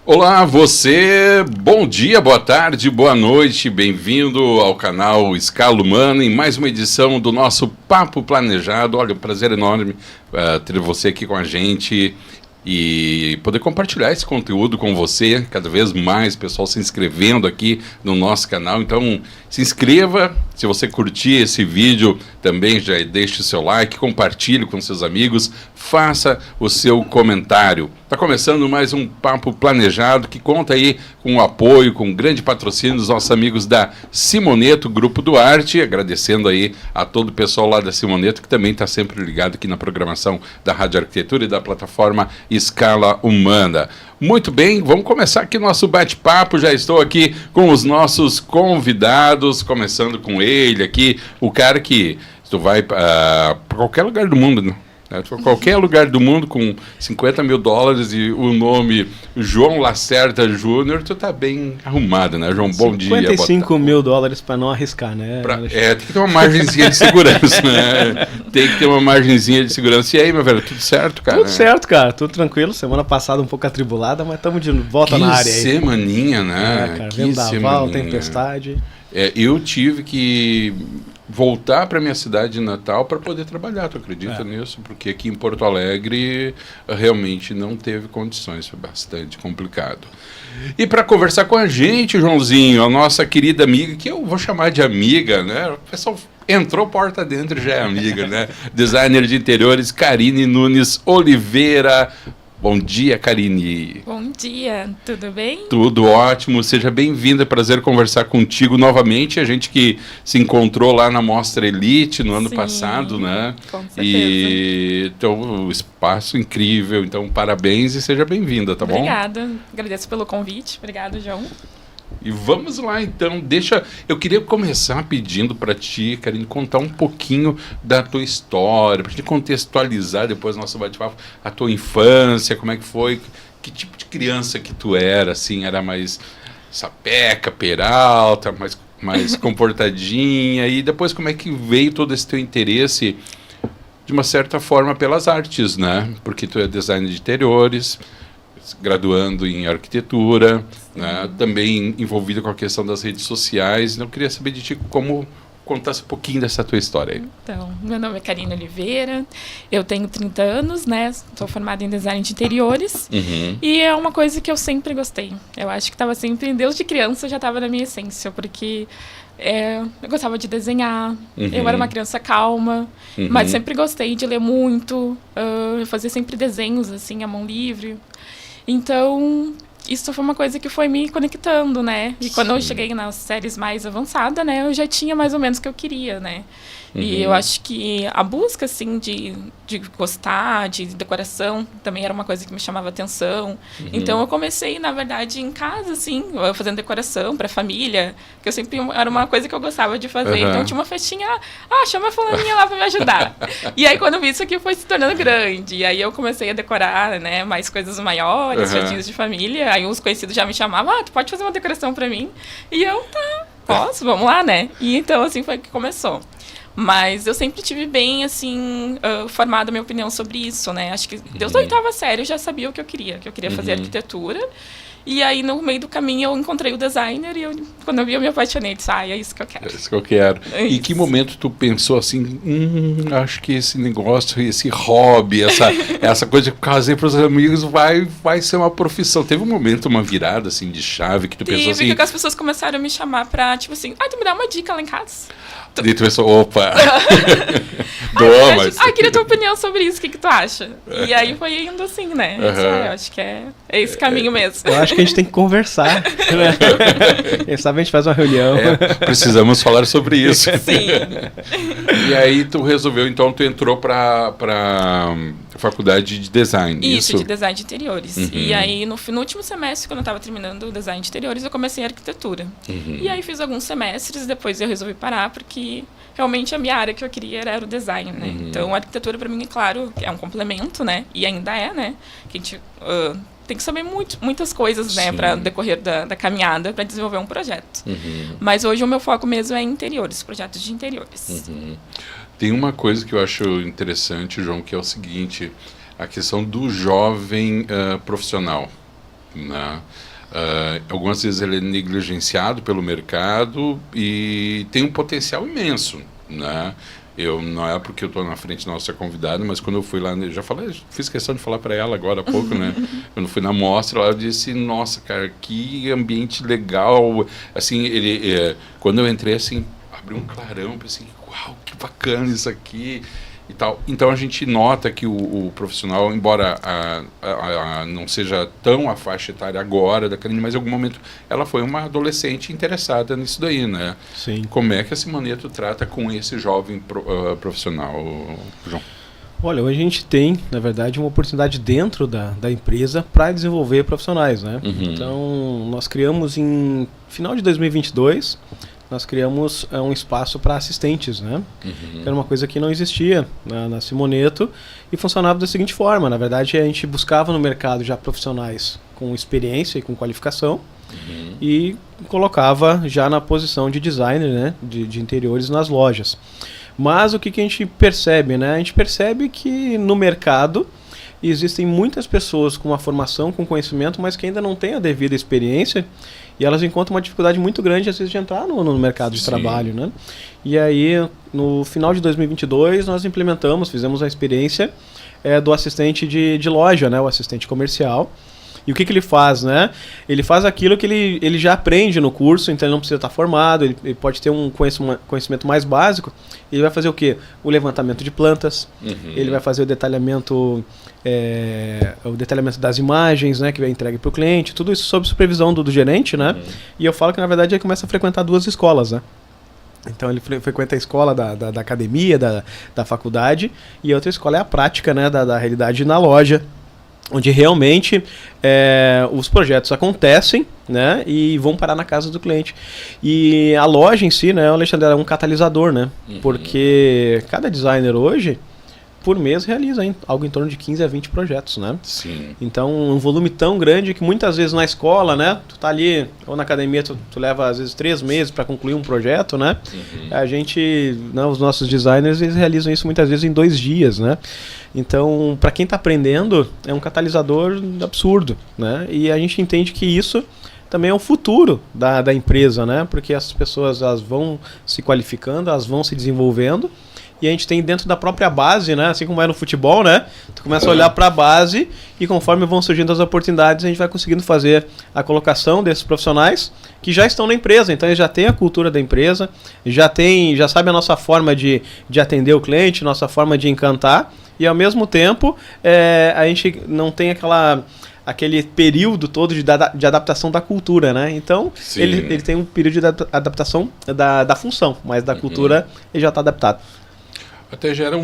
Olá, você, bom dia, boa tarde, boa noite, bem-vindo ao canal Escala Humana em mais uma edição do nosso Papo Planejado. Olha, um prazer enorme ter você aqui com a gente e poder compartilhar esse conteúdo com você, cada vez mais pessoal se inscrevendo aqui no nosso canal. Então, se inscreva, se você curtir esse vídeo, também já deixe o seu like, compartilhe com seus amigos, faça o seu comentário. Está começando mais um Papo Planejado que conta aí com o apoio, com o grande patrocínio dos nossos amigos da Simoneto, Grupo Duarte, agradecendo aí a todo o pessoal lá da Simoneto que também está sempre ligado aqui na programação da Rádio Arquitetura e da plataforma Escala Humana. Muito bem, vamos começar aqui nosso bate-papo. Já estou aqui com os nossos convidados, começando com ele aqui, o cara que tu vai para qualquer lugar do mundo, né? Qualquer lugar do mundo com $50 mil e o nome João Lacerda Júnior, tu tá bem arrumado, né, João? Bom dia. $55 mil para não arriscar, né? Tem que ter uma margenzinha de segurança, né? Tem que ter uma margenzinha de segurança. E aí, meu velho, tudo certo, cara? Tudo certo, cara, tudo tranquilo. Semana passada um pouco atribulada, mas estamos de volta na área aí. Que semaninha, né? Cara, vendaval, tempestade. Eu tive que voltar para minha cidade natal para poder trabalhar, tu acredita nisso? Porque aqui em Porto Alegre realmente não teve condições, foi bastante complicado. E para conversar com a gente, Joãozinho, a nossa querida amiga, que eu vou chamar de amiga, né? O pessoal entrou porta dentro, já é amiga, né? Designer de interiores, Karine Nunes Oliveira. Bom dia, Karine. Bom dia, tudo bem? Tudo ótimo, seja bem-vinda, prazer conversar contigo novamente, a gente que se encontrou lá na Mostra Elite no ano passado, né? Com certeza. E então, um espaço incrível, então parabéns e seja bem-vinda, tá bom? Obrigada, agradeço pelo convite, obrigado, João. E vamos lá, então, eu queria começar pedindo para ti, Karine, contar um pouquinho da tua história, para te contextualizar depois do nosso bate-papo, a tua infância, como é que foi, que tipo de criança que tu era, assim, era mais sapeca, peralta, mais comportadinha, e depois como é que veio todo esse teu interesse, de uma certa forma, pelas artes, né? Porque tu é designer de interiores, graduando em arquitetura, né? Também envolvida com a questão das redes sociais. Então, eu queria saber de ti como contasse um pouquinho dessa tua história aí. Então, meu nome é Karine Oliveira, eu tenho 30 anos, né? Sou formada em design de interiores e é uma coisa que eu sempre gostei. Eu acho que estava sempre, desde criança já estava na minha essência, porque eu gostava de desenhar, eu era uma criança calma, mas sempre gostei de ler muito, eu fazia sempre desenhos assim, à mão livre. Então, isso foi uma coisa que foi me conectando, né? E quando eu cheguei nas séries mais avançadas, né? Eu já tinha mais ou menos o que eu queria, né? E eu acho que a busca, assim, de gostar, de decoração, também era uma coisa que me chamava atenção. Então, eu comecei, na verdade, em casa, assim, fazendo decoração para a família, que eu sempre era uma coisa que eu gostava de fazer. Então, tinha uma festinha, chama a fulaninha lá para me ajudar. E aí, quando eu vi isso aqui, foi se tornando grande. E aí, eu comecei a decorar, né, mais coisas maiores, festinhas de família. Aí, os conhecidos já me chamavam, tu pode fazer uma decoração para mim? E eu, posso, vamos lá, né? E então, assim, foi que começou. Mas eu sempre tive bem, assim, formada a minha opinião sobre isso, né? Acho que desde a oitava série eu já sabia o que eu queria fazer arquitetura. E aí, no meio do caminho, eu encontrei o designer e quando eu vi, eu me apaixonei. Disse, é isso que eu quero. É isso que eu quero. Em que momento tu pensou assim, acho que esse negócio, esse hobby, essa coisa que eu casei para os amigos vai ser uma profissão? Teve um momento, uma virada, assim, de chave que tu pensou assim... Teve, que as pessoas começaram a me chamar pra, tipo assim, tu me dá uma dica lá em casa. E tu pensou, opa, queria tua opinião sobre isso, o que tu acha? E aí foi indo assim, né? Eu acho que é esse caminho mesmo. Eu acho que a gente tem que conversar, né? Quem sabe a gente faz uma reunião. Precisamos falar sobre isso. Sim. E aí tu resolveu, então, tu entrou para faculdade de design, isso? De design de interiores. E aí, no último semestre, quando eu estava terminando o design de interiores, eu comecei a arquitetura. E aí fiz alguns semestres, depois eu resolvi parar, porque realmente a minha área que eu queria era o design, né? Então, a arquitetura, para mim, é claro, é um complemento, né? E ainda é, né? Que a gente tem que saber muitas coisas, né? Para decorrer da caminhada, para desenvolver um projeto. Mas hoje o meu foco mesmo é interiores, projetos de interiores. Tem uma coisa que eu acho interessante, João, que é o seguinte, a questão do jovem profissional, né? Algumas vezes ele é negligenciado pelo mercado e tem um potencial imenso, né? Não é porque eu estou na frente da nossa convidada, mas quando eu fui lá, fiz questão de falar para ela agora há pouco, né? Quando eu fui na mostra, ela disse, nossa, cara, que ambiente legal. Assim, quando eu entrei, assim, abriu um clarão, pensei, uau, que bacana isso aqui. E tal. Então a gente nota que o profissional, embora não seja tão a faixa etária agora da Karine, mas em algum momento ela foi uma adolescente interessada nisso daí, né? Sim. Como é que a Simoneto trata com esse jovem profissional, João? Olha, hoje a gente tem, na verdade, uma oportunidade dentro da empresa para desenvolver profissionais, né? Então, nós criamos em final de 2022, nós criamos um espaço para assistentes, né? Que era uma coisa que não existia na Simoneto e funcionava da seguinte forma. Na verdade, a gente buscava no mercado já profissionais com experiência e com qualificação e colocava já na posição de designer, né? De interiores nas lojas. Mas o que a gente percebe, né? A gente percebe que no mercado existem muitas pessoas com uma formação, com conhecimento, mas que ainda não têm a devida experiência e elas encontram uma dificuldade muito grande, às vezes, de entrar no mercado de trabalho, né? E aí, no final de 2022, nós fizemos a experiência do assistente de loja, né? O assistente comercial. E o que ele faz, né? Ele faz aquilo que ele já aprende no curso, então ele não precisa estar formado, ele pode ter um conhecimento mais básico. Ele vai fazer o quê? O levantamento de plantas, ele vai fazer o detalhamento das imagens, né, que vai entregue para o cliente, tudo isso sob supervisão do gerente, né? E eu falo que, na verdade, ele começa a frequentar 2 escolas, né? Então ele frequenta a escola da academia, da faculdade, e a outra escola é a prática, né, da realidade na loja, onde realmente os projetos acontecem, né, e vão parar na casa do cliente. E a loja em si, né, Alexandre, é um catalisador, né? Porque cada designer hoje, por mês, realiza algo em torno de 15 a 20 projetos, né? Sim. Então, um volume tão grande que muitas vezes na escola, né, tu tá ali, ou na academia, tu leva às vezes 3 meses para concluir um projeto, né? A gente, né, os nossos designers, eles realizam isso muitas vezes em 2 dias, né? Então, para quem está aprendendo, é um catalisador absurdo, né? E a gente entende que isso também é o futuro da empresa, né? Porque essas pessoas, elas vão se qualificando, elas vão se desenvolvendo, e a gente tem dentro da própria base, né? Assim como é no futebol, né? Tu começa a olhar para a base e conforme vão surgindo as oportunidades, a gente vai conseguindo fazer a colocação desses profissionais que já estão na empresa. Então eles já têm a cultura da empresa, já sabe a nossa forma de atender o cliente, nossa forma de encantar, e ao mesmo tempo a gente não tem aquele período todo de adaptação da cultura, né? Então ele tem um período de adaptação da função, mas da cultura ele já está adaptado. Até gera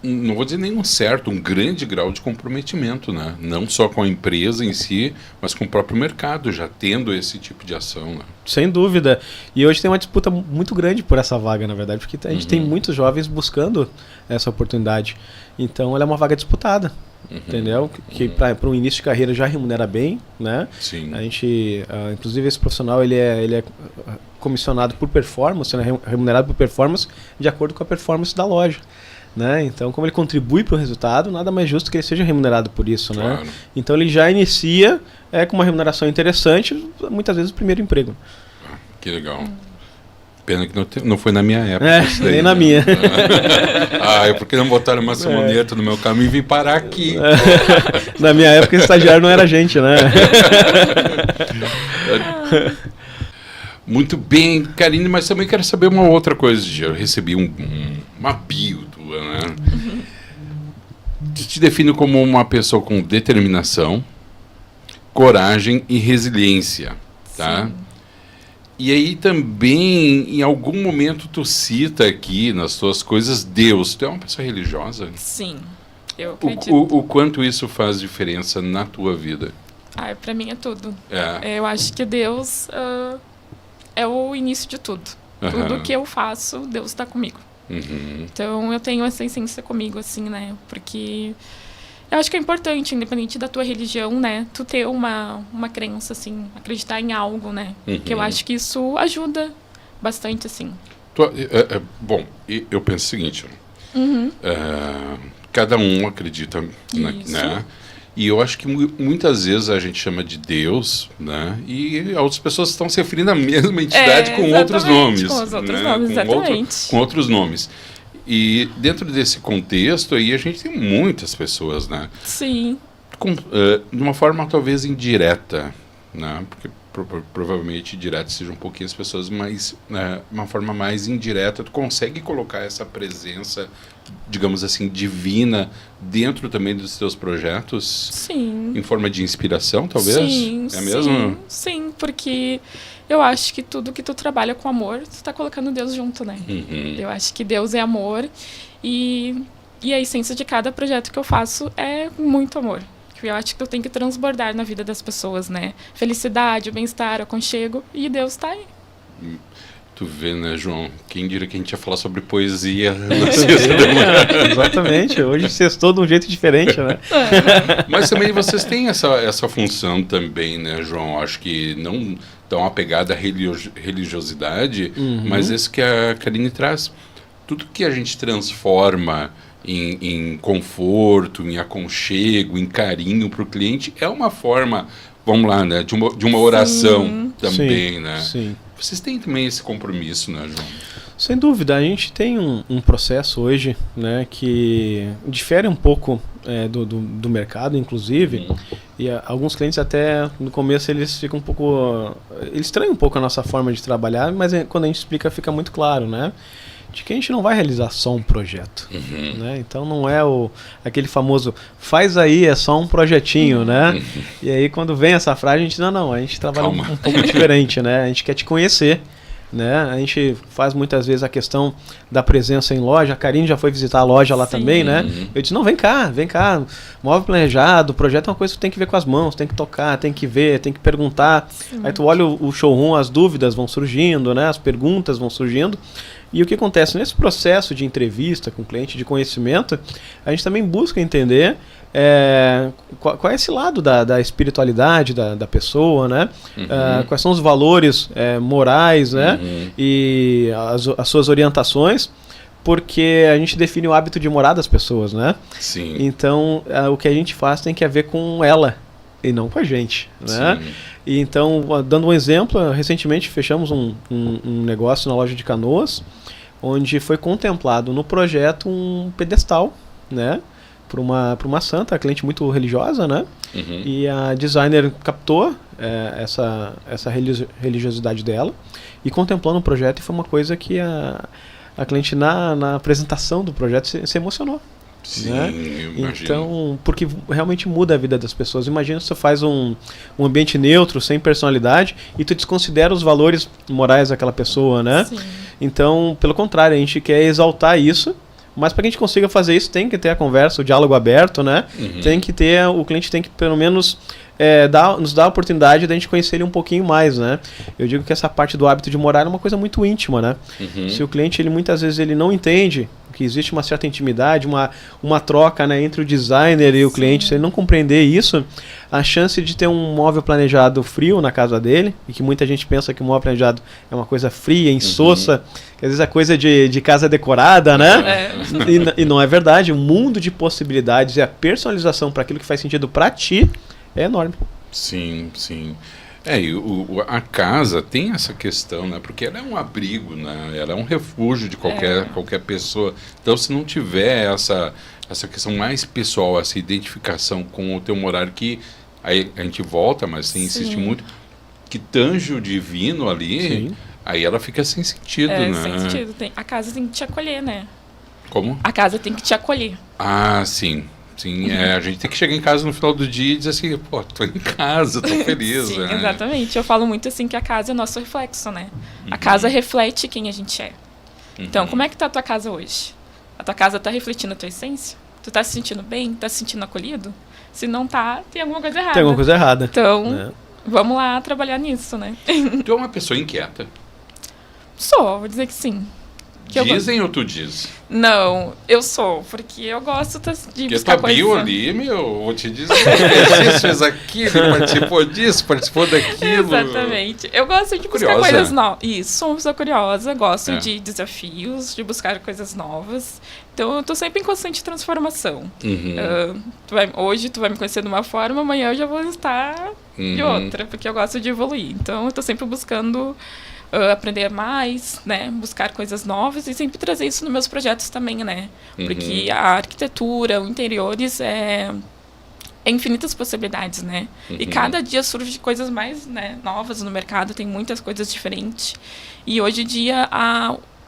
não vou dizer nem um grande grau de comprometimento, né? Não só com a empresa em si, mas com o próprio mercado, já tendo esse tipo de ação, né? Sem dúvida. E hoje tem uma disputa muito grande por essa vaga, na verdade, porque a gente tem muitos jovens buscando essa oportunidade. Então ela é uma vaga disputada, entendeu? Que para um início de carreira já remunera bem, né? Sim. A gente, inclusive esse profissional, ele é comissionado por performance, né? Remunerado por performance, de acordo com a performance da loja, né? Então, como ele contribui para o resultado, nada mais justo que ele seja remunerado por isso, claro, né? Então ele já inicia com uma remuneração interessante, muitas vezes o primeiro emprego. Que legal. Pena que não foi na minha época. Nem daí, na minha. É porque não botaram uma Simoneto no meu caminho e vim parar aqui. Na minha época, o estagiário não era gente, né? Muito bem, Karine, mas também quero saber uma outra coisa. Eu recebi uma bio tua, né? Te define como uma pessoa com determinação, coragem e resiliência, tá? Sim. E aí também, em algum momento, tu cita aqui nas tuas coisas Deus. Tu é uma pessoa religiosa? Sim, eu acredito. O quanto isso faz diferença na tua vida? Pra mim é tudo. Eu acho que Deus é o início de tudo. Tudo que eu faço, Deus está comigo. Então eu tenho essa essência comigo, assim, né? Porque eu acho que é importante, independente da tua religião, né? Tu ter uma crença, assim, acreditar em algo, né? Que eu acho que isso ajuda bastante, assim. Bom, eu penso o seguinte. Cada um acredita, né? E eu acho que muitas vezes a gente chama de Deus, né? E outras pessoas estão se referindo à mesma entidade com outros nomes. Com os outros né? nomes, exatamente. Com outros nomes. E dentro desse contexto aí a gente tem muitas pessoas, né? Sim. De uma forma talvez indireta, né? Porque provavelmente direta seja um pouquinho as pessoas, mas uma forma mais indireta, tu consegue colocar essa presença, digamos assim, divina dentro também dos teus projetos? Sim. Em forma de inspiração, talvez? Sim, é mesmo? Sim, porque eu acho que tudo que tu trabalha com amor, tu tá colocando Deus junto, né? Eu acho que Deus é amor e a essência de cada projeto que eu faço é muito amor. Eu acho que eu tenho que transbordar na vida das pessoas, né? Felicidade, o bem-estar, o aconchego, e Deus tá aí. Tu vê, né, João? Quem diria que a gente ia falar sobre poesia Exatamente, hoje sextou de um jeito diferente, né? Mas também vocês têm essa função também, né, João? Acho que não tão apegada à religiosidade, mas esse que a Karine traz. Tudo que a gente transforma em conforto, em aconchego, em carinho para o cliente, é uma forma, vamos lá, né, de uma oração também, né? Sim. Vocês têm também esse compromisso, né, João? Sem dúvida, a gente tem um processo hoje, né, que difere um pouco do mercado, inclusive, e alguns clientes até no começo eles ficam um pouco, eles estranham um pouco a nossa forma de trabalhar, mas quando a gente explica fica muito claro, né? De que a gente não vai realizar só um projeto, né? Então não é aquele famoso faz aí, é só um projetinho, né? E aí quando vem essa frase a gente a gente trabalha um pouco diferente, né? A gente quer te conhecer, né? A gente faz muitas vezes a questão da presença em loja. A Karine já foi visitar a loja lá também, né? Eu disse, não, vem cá, móvel planejado, o projeto é uma coisa que tem que ver com as mãos, tem que tocar, tem que ver, tem que perguntar. Aí tu olha o showroom, as dúvidas vão surgindo, né? As perguntas vão surgindo. E o que acontece nesse processo de entrevista com o cliente, de conhecimento, a gente também busca entender qual é esse lado da espiritualidade da pessoa, né? Quais são os valores morais, né? E as suas orientações, porque a gente define o hábito de morar das pessoas, né? Sim. Então, o que a gente faz tem que a ver com ela e não com a gente, né? Sim. E então, dando um exemplo, recentemente fechamos um negócio na loja de Canoas, onde foi contemplado no projeto um pedestal, né? Para uma santa, cliente muito religiosa, né? E a designer captou essa religiosidade dela e contemplando o projeto, e foi uma coisa que a cliente na apresentação do projeto se emocionou. Sim, né? Então, porque realmente muda a vida das pessoas. Imagina se você faz um ambiente neutro, sem personalidade, e tu desconsidera os valores morais daquela pessoa, né? Sim. Então, pelo contrário, a gente quer exaltar isso, mas para que a gente consiga fazer isso, tem que ter a conversa, o diálogo aberto, né? Tem que ter, o cliente tem que pelo menos nos dar a oportunidade da gente conhecer ele um pouquinho mais, né? Eu digo que essa parte do hábito de morar é uma coisa muito íntima, né? Se o cliente, muitas vezes ele não entende que existe uma certa intimidade, uma troca, né, entre o designer e o cliente, se ele não compreender isso, a chance de ter um móvel planejado frio na casa dele, e que muita gente pensa que o móvel planejado é uma coisa fria, insossa, que às vezes é coisa de casa decorada, né? E não é verdade. O mundo de possibilidades e a personalização para aquilo que faz sentido para ti é enorme. Sim, sim. E a casa tem essa questão, né? Porque ela é um abrigo, né? Ela é um refúgio de qualquer pessoa. Então, se não tiver essa questão mais pessoal, essa identificação com o teu morar, que aí a gente volta, mas você insiste muito, que tange o divino ali, aí ela fica sem sentido, né? Sem sentido. A casa tem que te acolher, né? Como? A casa tem que te acolher. Ah, sim. Sim, a gente tem que chegar em casa no final do dia e dizer assim, pô, tô em casa, tô feliz. Sim, exatamente. Eu falo muito assim que a casa é nosso reflexo, né? A casa reflete quem a gente é. Então, como é que tá a tua casa hoje? A tua casa tá refletindo a tua essência? Tu tá se sentindo bem? Tá se sentindo acolhido? Se não tá, tem alguma coisa errada. Tem alguma coisa errada. Então, vamos lá trabalhar nisso, né? Tu é uma pessoa inquieta? Vou dizer que sim. Dizem ou tu diz? Não, eu sou, porque eu gosto de buscar coisas... Porque tu ali, meu, vou te dizer, fez aquilo, participou disso, participou daquilo. Exatamente. Eu gosto de buscar coisas novas. Isso, sou uma pessoa curiosa, gosto de desafios, de buscar coisas novas. Então, eu tô sempre em constante transformação. Hoje tu vai me conhecer de uma forma, amanhã eu já vou estar de outra, porque eu gosto de evoluir. Então, eu tô sempre buscando... aprender mais, né, buscar coisas novas e sempre trazer isso nos meus projetos também, né, porque a arquitetura, o interiores é infinitas possibilidades, né, e cada dia surge coisas mais, né, novas no mercado, tem muitas coisas diferentes, e hoje em dia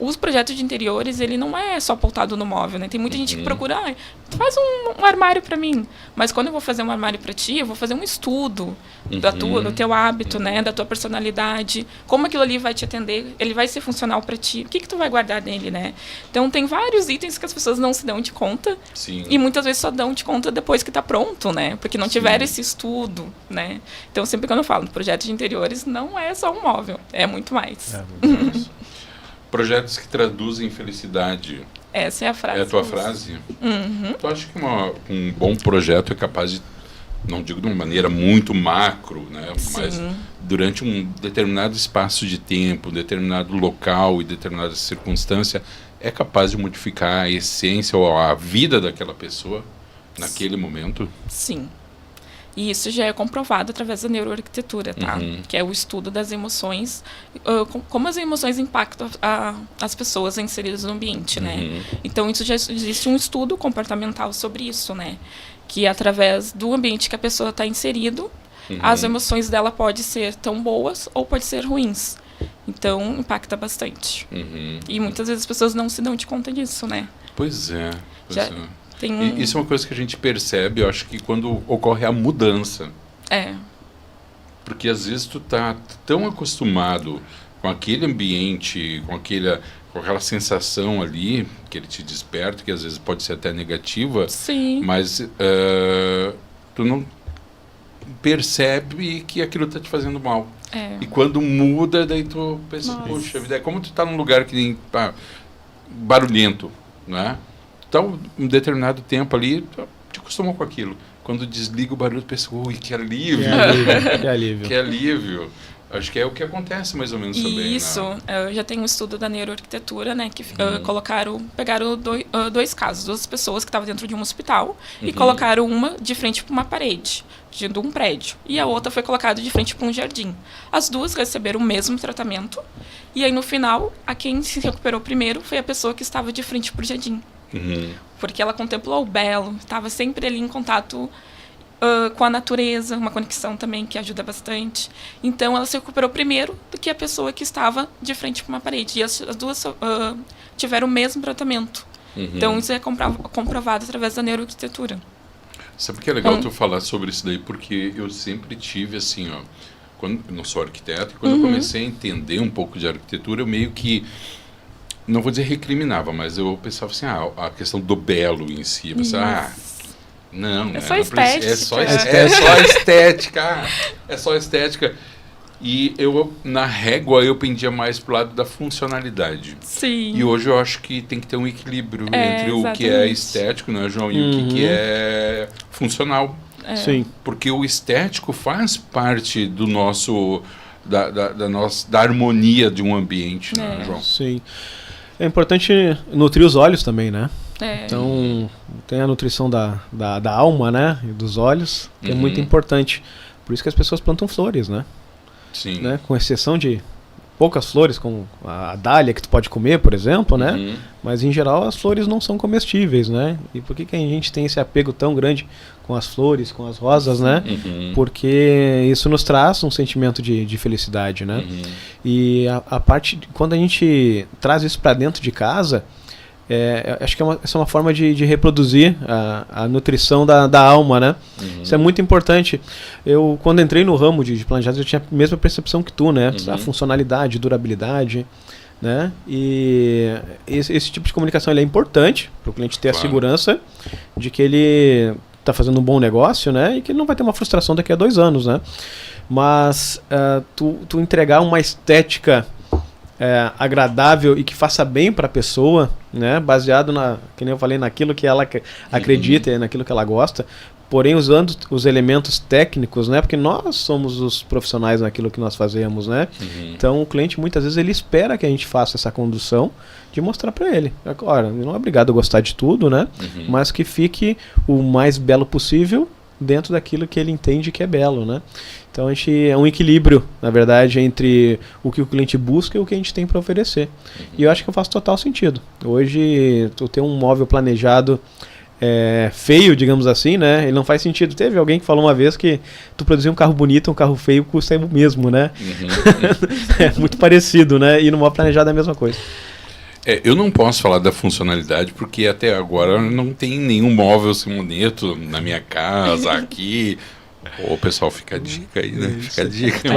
os projetos de interiores, ele não é só pautado no móvel, né? Tem muita gente que procura, faz um armário para mim. Mas quando eu vou fazer um armário para ti, eu vou fazer um estudo do teu hábito, né? Da tua personalidade. Como aquilo ali vai te atender, ele vai ser funcional para ti. O que tu vai guardar nele, né? Então, tem vários itens que as pessoas não se dão de conta. Sim. E muitas vezes só dão de conta depois que tá pronto, né? Porque não tiveram esse estudo, né? Então, sempre quando eu falo projeto de interiores, não é só um móvel. É muito mais. Muito mais. Projetos que traduzem felicidade. Essa é a frase. É a tua frase? Tu acha que um bom projeto é capaz de, não digo de uma maneira muito macro, né? Mas durante um determinado espaço de tempo, determinado local e determinada circunstância, é capaz de modificar a essência ou a vida daquela pessoa naquele momento? Sim. E isso já é comprovado através da neuroarquitetura, tá? Que é o estudo das emoções, como as emoções impactam as pessoas inseridas no ambiente, né? Então, isso já existe um estudo comportamental sobre isso, né? Que através do ambiente que a pessoa está inserido, as emoções dela podem ser tão boas ou podem ser ruins. Então, impacta bastante. E muitas vezes as pessoas não se dão de conta disso, né? Pois é. Isso é uma coisa que a gente percebe, eu acho que quando ocorre a mudança. Porque às vezes tu tá tão acostumado com aquele ambiente, com aquela sensação ali que ele te desperta, que às vezes pode ser até negativa, mas tu não percebe que aquilo tá te fazendo mal. E quando muda, daí tu pensa, poxa vida, é como tu tá num lugar que nem barulhento, né? Então, um determinado tempo ali, tu te acostumou com aquilo. Quando desliga o barulho, tu pensa, ui, que alívio. Que alívio. Que alívio. Acho que é o que acontece mais ou menos também. Isso, eu já tenho um estudo da neuroarquitetura, né, que pegaram dois casos, duas pessoas que estavam dentro de um hospital e colocaram uma de frente para uma parede de um prédio e a outra foi colocada de frente para um jardim. As duas receberam o mesmo tratamento e aí no final, a quem se recuperou primeiro foi a pessoa que estava de frente para o jardim. Porque ela contemplou o belo, estava sempre ali em contato com a natureza, uma conexão também que ajuda bastante. Então, ela se recuperou primeiro do que a pessoa que estava de frente para uma parede. E as duas tiveram o mesmo tratamento. Então, isso é comprovado através da neuroarquitetura. Sabe que é legal tu falar sobre isso daí? Porque eu sempre tive, assim, quando eu não sou arquiteto, quando eu comecei a entender um pouco de arquitetura, eu meio que, não vou dizer recriminava, mas eu pensava assim, a questão do belo em si. Eu pensava, não, é só estética. É só estética. É só estética. E eu, na régua, eu pendia mais pro lado da funcionalidade. Sim. E hoje eu acho que tem que ter um equilíbrio entre o que é estético, né, João, e o que é funcional. Sim. Porque o estético faz parte do nosso, da harmonia de um ambiente, né, João? Sim. É importante nutrir os olhos também, né? É. Então, tem a nutrição da alma, né? E dos olhos, que é muito importante. Por isso que as pessoas plantam flores, né? Sim. Né? Com exceção de poucas flores, como a dália que tu pode comer, por exemplo, né? Mas, em geral, as flores não são comestíveis, né? E por que a gente tem esse apego tão grande com as flores, com as rosas, né? Porque isso nos traz um sentimento de felicidade, né? E a parte, quando a gente traz isso para dentro de casa, acho que essa é uma forma de reproduzir a nutrição da alma, né? Isso é muito importante. Eu, quando entrei no ramo de planejamento, eu tinha a mesma percepção que tu, né? A funcionalidade, durabilidade, né? E esse tipo de comunicação ele é importante para o cliente ter a segurança de que ele está fazendo um bom negócio, né? E que ele não vai ter uma frustração daqui a 2 anos, né? Mas tu entregar uma estética agradável e que faça bem para a pessoa, né? Baseado que nem eu falei, naquilo que ela acredita e naquilo que ela gosta, porém usando os elementos técnicos, né? Porque nós somos os profissionais naquilo que nós fazemos, né? Então o cliente muitas vezes ele espera que a gente faça essa condução de mostrar para ele, agora, não é obrigado a gostar de tudo, né? Mas que fique o mais belo possível dentro daquilo que ele entende que é belo, né? Então a gente é um equilíbrio, na verdade, entre o que o cliente busca e o que a gente tem para oferecer. E eu acho que faz total sentido. Hoje, tu ter um móvel planejado feio, digamos assim, né? Ele não faz sentido. Teve alguém que falou uma vez que tu produzir um carro bonito, um carro feio custa o mesmo, né? É muito parecido, né? E no móvel planejado é a mesma coisa. Eu não posso falar da funcionalidade porque até agora não tem nenhum móvel simoneto na minha casa, aqui. O pessoal, fica a dica aí, né? Fica a dica.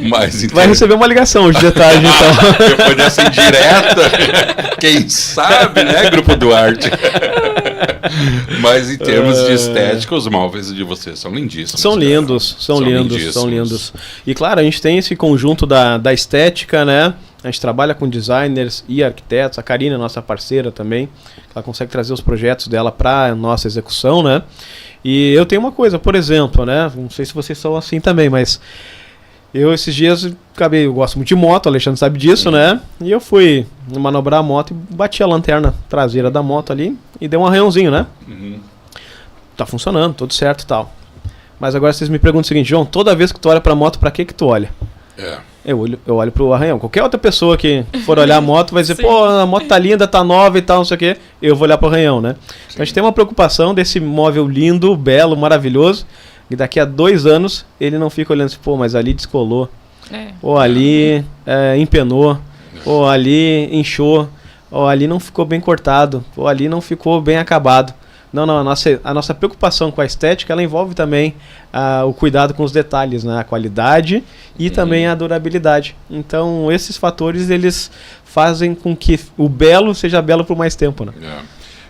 Mas vai receber uma ligação hoje de tarde, então. Depois dessa indireta, quem sabe, né, Grupo Duarte? Mas em termos de estética, os móveis de vocês são lindíssimos. São lindos, são lindos. E claro, a gente tem esse conjunto da estética, né? A gente trabalha com designers e arquitetos. A Karina é nossa parceira também. Ela consegue trazer os projetos dela para a nossa execução, né? E eu tenho uma coisa, por exemplo, né? Não sei se vocês são assim também, mas eu esses dias eu gosto muito de moto, o Alexandre sabe disso, né? E eu fui manobrar a moto e bati a lanterna traseira da moto ali e dei um arranhãozinho, né? Tá funcionando, tudo certo e tal. Mas agora vocês me perguntam o seguinte, João, toda vez que tu olha pra moto, pra que tu olha? Eu olho pro arranhão. Qualquer outra pessoa que for olhar a moto vai dizer, pô, a moto tá linda, tá nova e tal, não sei o quê. Eu vou olhar pro arranhão, né? Então a gente tem uma preocupação desse móvel lindo, belo, maravilhoso, e daqui a 2 anos ele não fica olhando assim, pô, mas ali descolou. Ou ali empenou. Ou ali inchou. Ou ali não ficou bem cortado. Ou ali não ficou bem acabado. Não, a nossa preocupação com a estética, ela envolve também o cuidado com os detalhes, né? A qualidade e também a durabilidade. Então, esses fatores, eles fazem com que o belo seja belo por mais tempo, né?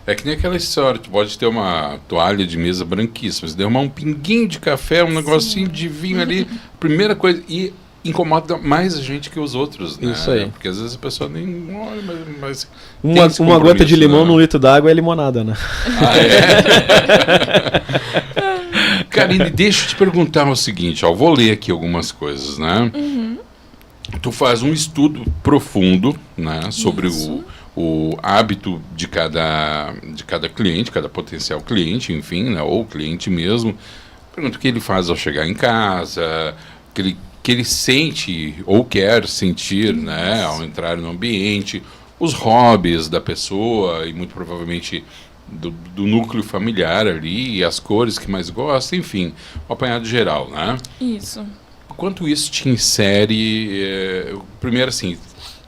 É que nem aquela história, tu pode ter uma toalha de mesa branquíssima, se derramar um pinguinho de café, um negocinho de vinho ali, primeira coisa, e incomoda mais a gente que os outros, né? Isso aí. Porque às vezes a pessoa nem olha, mas uma gota de limão num litro d'água é limonada, né? Karine, deixa eu te perguntar o seguinte, ó, vou ler aqui algumas coisas, né? Tu faz um estudo profundo, né, sobre o hábito de cada cliente, cada potencial cliente, enfim, né, ou cliente mesmo. Pergunta o que ele faz ao chegar em casa, que ele sente ou quer sentir, né, ao entrar no ambiente, os hobbies da pessoa e muito provavelmente do núcleo familiar ali, e as cores que mais gosta, enfim, o apanhado geral, né? Isso. Quanto isso te insere, primeiro assim,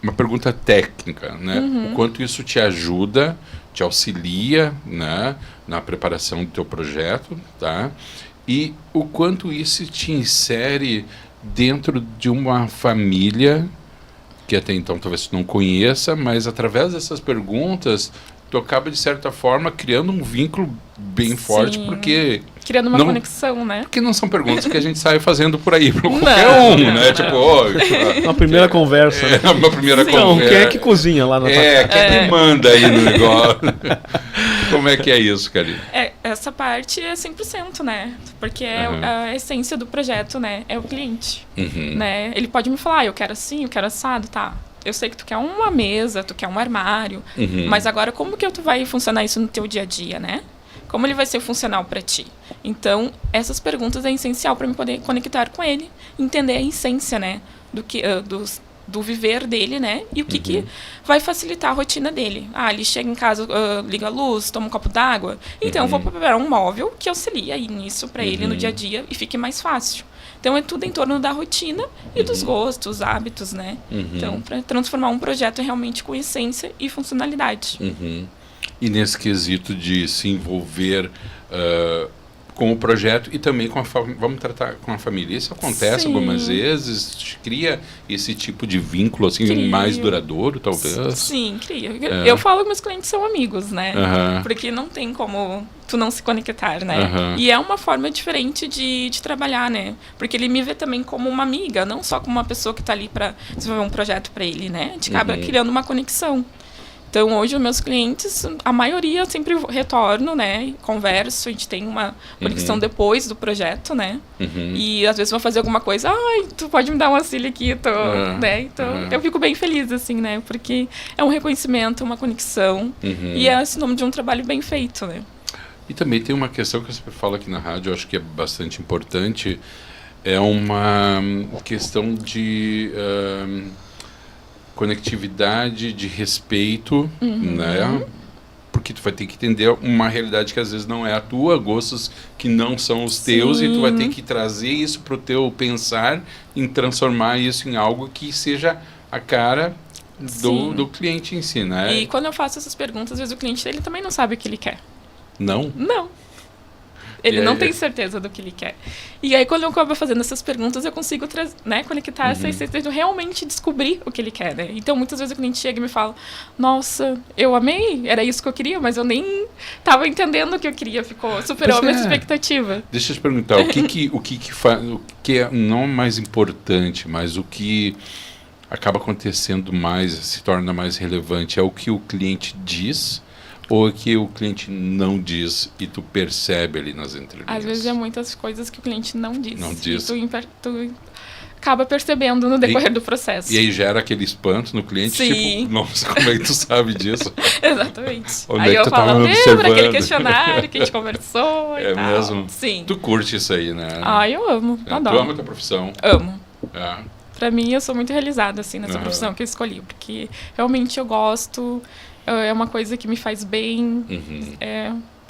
uma pergunta técnica, né? O quanto isso te ajuda, te auxilia, né, na preparação do teu projeto, tá? E o quanto isso te insere dentro de uma família que até então talvez tu não conheça, mas através dessas perguntas tu acaba de certa forma criando um vínculo bem forte, porque criando uma conexão, né? Porque não são perguntas que a gente sai fazendo por aí para qualquer um, né? Tipo, uma primeira conversa. Né? Uma primeira conversa. Não, quem é que cozinha lá na tua casa? Quem é que manda aí no negócio? Como é que é isso, Karine? Essa parte é 100%, né? Porque é a essência do projeto, né? É o cliente, né? Ele pode me falar, eu quero assim, eu quero assado, tá? Eu sei que tu quer uma mesa, tu quer um armário, mas agora como que tu vai funcionar isso no teu dia a dia, né? Como ele vai ser funcional para ti? Então, essas perguntas é essencial para eu poder conectar com ele, entender a essência, né? Do viver dele, né? E o que vai facilitar a rotina dele. Ele chega em casa, liga a luz, toma um copo d'água. Então, eu vou preparar um móvel que auxilia nisso para ele no dia a dia e fique mais fácil. Então, é tudo em torno da rotina e dos gostos, hábitos, né? Então, para transformar um projeto realmente com essência e funcionalidade. E nesse quesito de se envolver com o projeto e também vamos tratar com a família. Isso acontece algumas vezes, cria esse tipo de vínculo assim mais duradouro, talvez. Sim, cria. Eu falo que meus clientes são amigos, né? Porque não tem como tu não se conectar, né? E é uma forma diferente de trabalhar, né? Porque ele me vê também como uma amiga, não só como uma pessoa que tá ali para desenvolver um projeto para ele, né? A gente acaba criando uma conexão. Então, hoje, os meus clientes, a maioria eu sempre retorno, né? Converso, a gente tem uma conexão depois do projeto, né? E, às vezes, vão fazer alguma coisa. Ai, tu pode me dar um auxílio aqui, né? Então, eu fico bem feliz, assim, né? Porque é um reconhecimento, uma conexão. E é esse nome de um trabalho bem feito, né? E também tem uma questão que eu sempre falo aqui na rádio, eu acho que é bastante importante. É uma questão de... conectividade, de respeito, né? Porque tu vai ter que entender uma realidade que às vezes não é a tua, gostos que não são os teus, e tu vai ter que trazer isso pro teu pensar e transformar isso em algo que seja a cara do cliente em si, né? E quando eu faço essas perguntas, às vezes o cliente ele também não sabe o que ele quer. Não? Não. Ele não tem certeza do que ele quer. E aí, quando eu acabo fazendo essas perguntas, eu consigo conectar essa essência de realmente descobrir o que ele quer, né? Então, muitas vezes o cliente chega e me fala, nossa, eu amei, era isso que eu queria, mas eu nem estava entendendo o que eu queria, superou a minha expectativa. Deixa eu te perguntar, o que é não mais importante, mas o que acaba acontecendo mais, se torna mais relevante, é o que o cliente diz, ou é que o cliente não diz e tu percebe ali nas entrelinhas? Às vezes é muitas coisas que o cliente não diz. Não diz. E tu acaba percebendo no decorrer do processo. E aí gera aquele espanto no cliente, tipo, nossa, como é que tu sabe disso? Exatamente. Onde aí eu falo, lembra aquele observando? questionário que a gente conversou e tal. Mesmo? Sim. Tu curte isso aí, né? Eu amo, adoro. Tu ama a tua profissão? Amo. Pra mim, eu sou muito realizada, assim, nessa profissão que eu escolhi, porque realmente eu gosto... É uma coisa que me faz bem.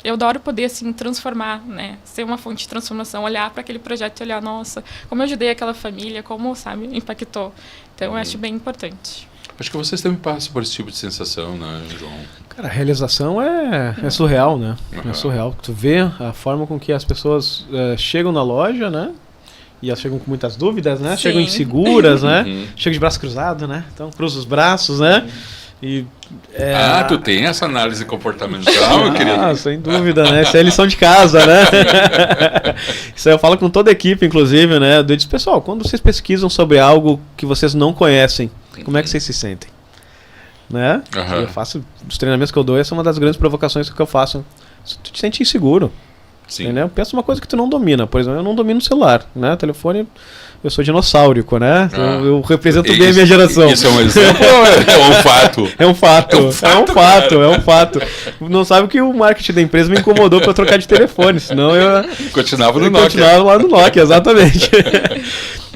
Eu adoro poder, assim, transformar, né? Ser uma fonte de transformação, olhar para aquele projeto e olhar, nossa, como eu ajudei aquela família, como, sabe, impactou. Então, eu acho bem importante. Acho que vocês também passam por esse tipo de sensação, né, João? Cara, a realização é surreal, né? É surreal. Tu vê a forma com que as pessoas chegam na loja, né? E elas chegam com muitas dúvidas, né? Sim. Chegam inseguras, né? Chegam de braço cruzado, né? Então, cruza os braços, né? E, tu tem essa análise comportamental, querido? Sem dúvida, né? Isso é lição de casa, né? Isso aí eu falo com toda a equipe, inclusive, né? Eu disse, pessoal, quando vocês pesquisam sobre algo que vocês não conhecem, como é que vocês se sentem? Né? Eu faço, os treinamentos que eu dou, essa é uma das grandes provocações que eu faço. Tu te sente inseguro. Sim. Né? Pensa uma coisa que tu não domina. Por exemplo, eu não domino o celular, né? O telefone, eu sou dinossáurico, né? Então, eu represento bem a minha geração. Isso é um exemplo ou é um fato? É um fato. Não sabe que o marketing da empresa me incomodou para trocar de telefone, senão eu continuava no Nokia. Continuava lá no Nokia, exatamente.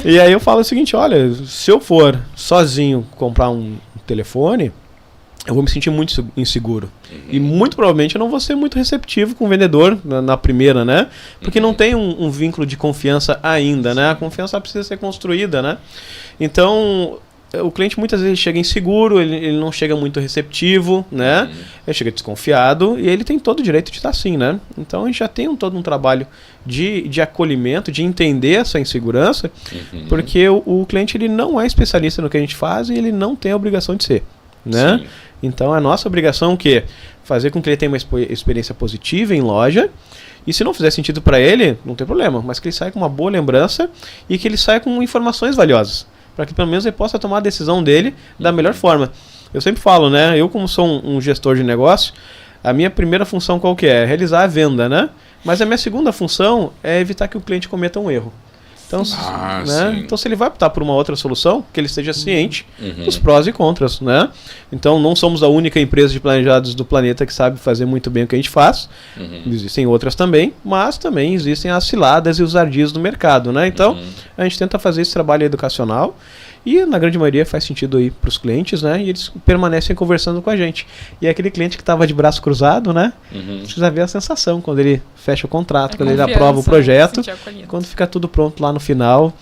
E aí eu falo o seguinte, olha, se eu for sozinho comprar um telefone, eu vou me sentir muito inseguro. E muito provavelmente eu não vou ser muito receptivo com o vendedor na primeira, né? Porque não tem um vínculo de confiança ainda, né? A confiança precisa ser construída, né? Então, o cliente muitas vezes chega inseguro, ele não chega muito receptivo, né? Ele chega desconfiado e ele tem todo o direito de estar assim, né? Então, a gente já tem todo um trabalho de acolhimento, de entender essa insegurança, porque o cliente ele não é especialista no que a gente faz e ele não tem a obrigação de ser, né? Sim. Então, a nossa obrigação é o quê? Fazer com que ele tenha uma experiência positiva em loja. E se não fizer sentido para ele, não tem problema. Mas que ele saia com uma boa lembrança e que ele saia com informações valiosas. Para que pelo menos ele possa tomar a decisão dele da melhor forma. Eu sempre falo, né? Eu como sou um gestor de negócio, a minha primeira função qual que é? Realizar a venda, né? Mas a minha segunda função é evitar que o cliente cometa um erro. Então, então, se ele vai optar por uma outra solução, que ele esteja ciente dos prós e contras, né? Então, não somos a única empresa de planejados do planeta que sabe fazer muito bem o que a gente faz. Existem outras também, mas também existem as ciladas e os ardis do mercado, né? Então, a gente tenta fazer esse trabalho educacional E na grande maioria faz sentido aí para os clientes, né? E eles permanecem conversando com a gente. E é aquele cliente que estava de braço cruzado, né? Precisa ver a sensação quando ele fecha o contrato, quando ele aprova o projeto, quando fica tudo pronto lá no final,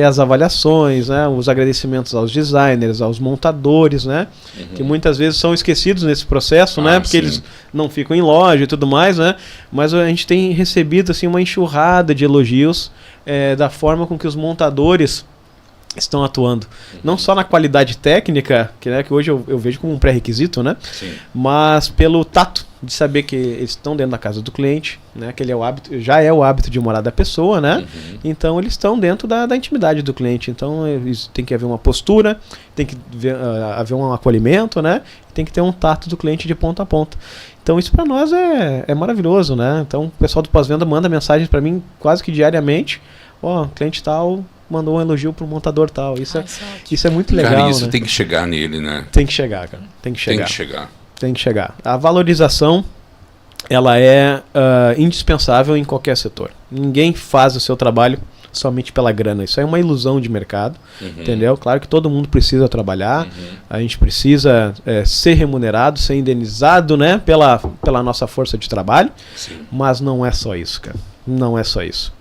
as avaliações, né? Os agradecimentos aos designers, aos montadores, né? Que muitas vezes são esquecidos nesse processo, né? Porque eles não ficam em loja e tudo mais, né? Mas a gente tem recebido assim uma enxurrada de elogios da forma com que os montadores estão atuando. Não só na qualidade técnica, que hoje eu vejo como um pré-requisito, né? Sim. Mas pelo tato de saber que eles estão dentro da casa do cliente, né? Que ele já é o hábito de morar da pessoa, né? Então eles estão dentro da intimidade do cliente. Então tem que haver uma postura, tem que haver um acolhimento, né? Tem que ter um tato do cliente de ponta a ponta. Então isso para nós é maravilhoso, né? Então o pessoal do pós-venda manda mensagens para mim quase que diariamente. Cliente tal mandou um elogio pro montador tal. Isso é muito legal. Cara, isso né? Tem que chegar nele, né? Tem que chegar, cara. Tem que chegar. A valorização, ela é indispensável em qualquer setor. Ninguém faz o seu trabalho somente pela grana. Isso é uma ilusão de mercado, entendeu? Claro que todo mundo precisa trabalhar, a gente precisa ser remunerado, ser indenizado, né, pela nossa força de trabalho, mas não é só isso, cara. Não é só isso.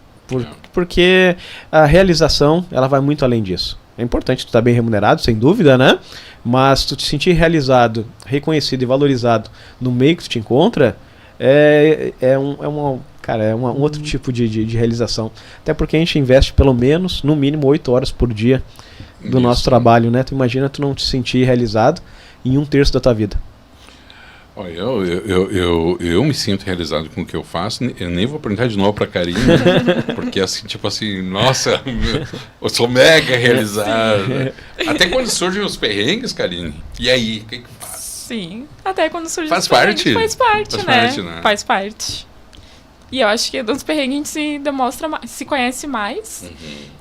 Porque a realização, ela vai muito além disso. É importante tu estar bem remunerado, sem dúvida, né? Mas tu te sentir realizado, reconhecido e valorizado no meio que tu te encontra, um outro tipo de realização. Até porque a gente investe pelo menos, no mínimo, 8 horas por dia do nosso trabalho, né? Tu imagina tu não te sentir realizado em 1/3 da tua vida. Eu me sinto realizado com o que eu faço. Eu nem vou perguntar de novo pra Karine, porque assim, tipo assim, nossa, eu sou mega realizado. Até quando surgem os perrengues, Karine, e aí, o que faz? Sim, até quando surgem os perrengues, faz parte, né? Faz parte. E eu acho que dos perrengues a gente se conhece mais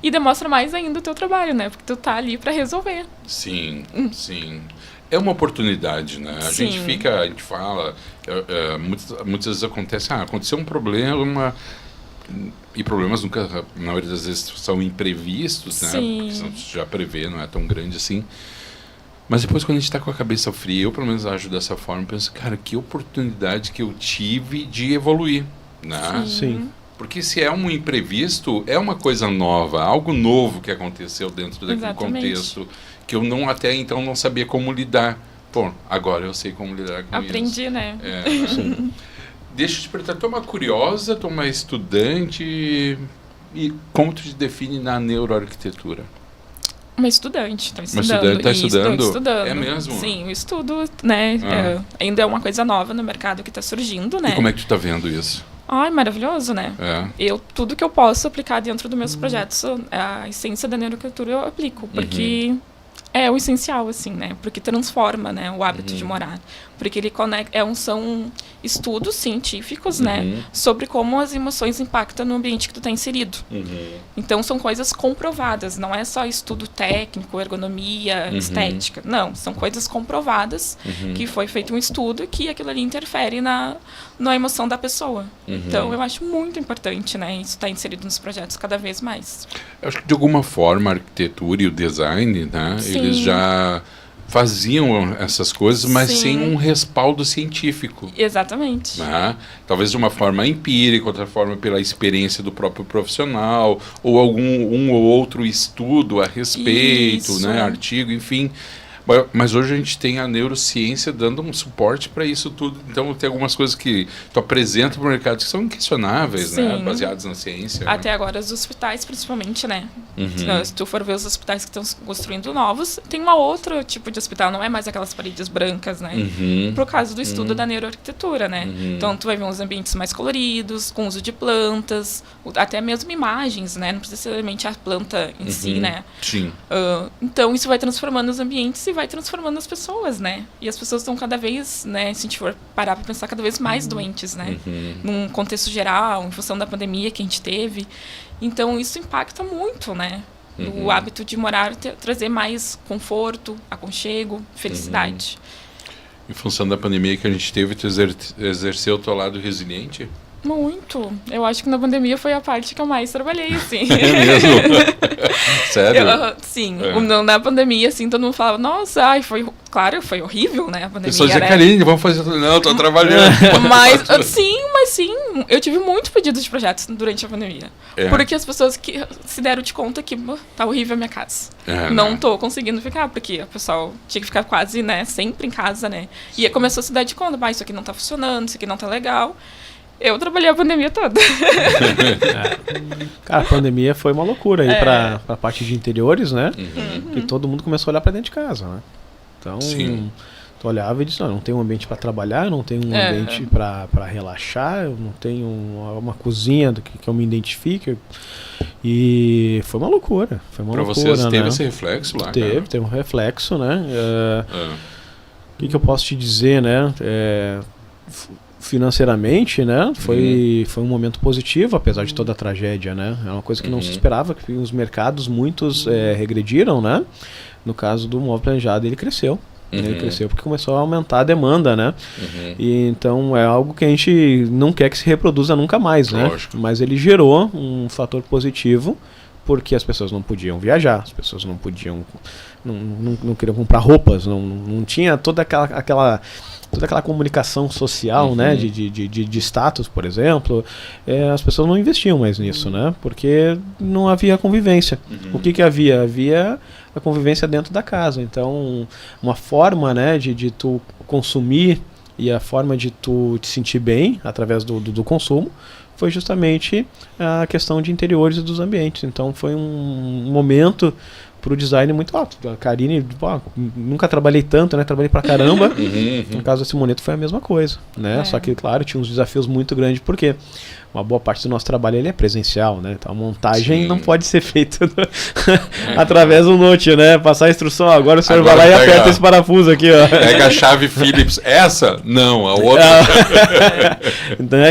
e demonstra mais ainda o teu trabalho, né? Porque tu tá ali pra resolver. Sim. É uma oportunidade, né? A gente fala, muitas vezes aconteceu um problema, e problemas nunca, na maioria das vezes, são imprevistos, né? Porque senão tu já prevê, não é tão grande assim. Mas depois, quando a gente está com a cabeça fria, eu pelo menos ajo dessa forma, penso, cara, que oportunidade que eu tive de evoluir, né? Sim. Porque se é um imprevisto, é uma coisa nova, algo novo que aconteceu dentro daquele contexto, que eu até então não sabia como lidar. Pô, agora eu sei como lidar com isso. Aprendi, né? Deixa eu te perguntar, tu é uma curiosa, tu é uma estudante, e como tu te define na neuroarquitetura? Uma estudante, estou estudando. Uma estudante está estudando? Estou estudando. É mesmo? Sim, o estudo, né, ainda é uma coisa nova no mercado que está surgindo, né? E como é que tu está vendo isso? Ai, maravilhoso, né? Tudo que eu posso aplicar dentro dos meus projetos, a essência da neuroarquitetura eu aplico, porque é o essencial, assim, né? Porque transforma, né, o hábito de morar. Porque ele são estudos científicos, né, sobre como as emoções impactam no ambiente que tu está inserido. Então, são coisas comprovadas, não é só estudo técnico, ergonomia, estética. Não, são coisas comprovadas, que foi feito um estudo que aquilo ali interfere na emoção da pessoa. Então, eu acho muito importante, né, isso estar inserido nos projetos cada vez mais. Eu acho que, de alguma forma, a arquitetura e o design, né, eles já faziam essas coisas, mas sem um respaldo científico. Exatamente. Né? Talvez de uma forma empírica, outra forma pela experiência do próprio profissional, ou um ou outro estudo a respeito, né? Artigo, enfim. Mas hoje a gente tem a neurociência dando um suporte para isso tudo. Então tem algumas coisas que tu apresenta para o mercado que são inquestionáveis, né? Baseadas na ciência. Até agora os hospitais, principalmente, né? Se tu for ver os hospitais que estão construindo novos, tem uma outro tipo de hospital, não é mais aquelas paredes brancas, né? Por causa do estudo da neuroarquitetura, né? Então tu vai ver uns ambientes mais coloridos, com uso de plantas, até mesmo imagens, né? Não precisa ser somente a planta em si, né? Sim. Então isso vai transformando os ambientes e vai transformando as pessoas, né? E as pessoas estão cada vez, né, se a gente for parar para pensar, cada vez mais doentes, né? Num contexto geral, em função da pandemia que a gente teve. Então, isso impacta muito, né? O hábito de morar, trazer mais conforto, aconchego, felicidade. Em função da pandemia que a gente teve, tu exerceu o teu lado resiliente? Muito. Eu acho que na pandemia foi a parte que eu mais trabalhei, assim. É mesmo? Sério? Sim, na pandemia, assim, todo mundo falava, nossa, ai, claro, foi horrível, né, a pandemia, Pessoas dizem, né? Karine, vamos fazer tudo. Não, tô trabalhando. Mas sim, eu tive muitos pedidos de projetos durante a pandemia. Porque as pessoas que se deram de conta que tá horrível a minha casa. Não tô conseguindo ficar, porque o pessoal tinha que ficar quase, né, sempre em casa, né? E começou a se dar de conta, isso aqui não tá funcionando, isso aqui não tá legal. Eu trabalhei a pandemia toda. Cara, a pandemia foi uma loucura aí pra parte de interiores, né? Que todo mundo começou a olhar pra dentro de casa, né? Então, tu olhava e disse, não tem um ambiente pra trabalhar, eu não tenho um ambiente pra relaxar, eu não tenho uma cozinha que eu me identifique. E foi uma loucura. Pra vocês teve esse reflexo lá? Teve um reflexo, né? O que eu posso te dizer, né? Financeiramente, né, foi um momento positivo, apesar de toda a tragédia, né, é uma coisa que não se esperava, que os mercados, muitos regrediram, né, no caso do móvel planejado ele cresceu, ele cresceu porque começou a aumentar a demanda, né, e então é algo que a gente não quer que se reproduza nunca mais, né, mas ele gerou um fator positivo, porque as pessoas não podiam viajar, as pessoas não podiam, não queriam comprar roupas, não tinha toda aquela comunicação social, né, de status, por exemplo, as pessoas não investiam mais nisso, né, porque não havia convivência. O que havia? Havia a convivência dentro da casa. Então, uma forma, né, de tu consumir e a forma de tu te sentir bem através do consumo foi justamente a questão de interiores e dos ambientes. Então, foi um momento para o design muito alto. A Karine, nunca trabalhei tanto, né? Trabalhei pra caramba. No caso da Simoneto foi a mesma coisa, né? Só que, claro, tinha uns desafios muito grandes, porque uma boa parte do nosso trabalho ele é presencial, né? Então a montagem não pode ser feita através do note, né? Passar a instrução, agora o senhor vai lá e aperta esse parafuso aqui, ó. Pega a chave Phillips. Essa? Não, a outra.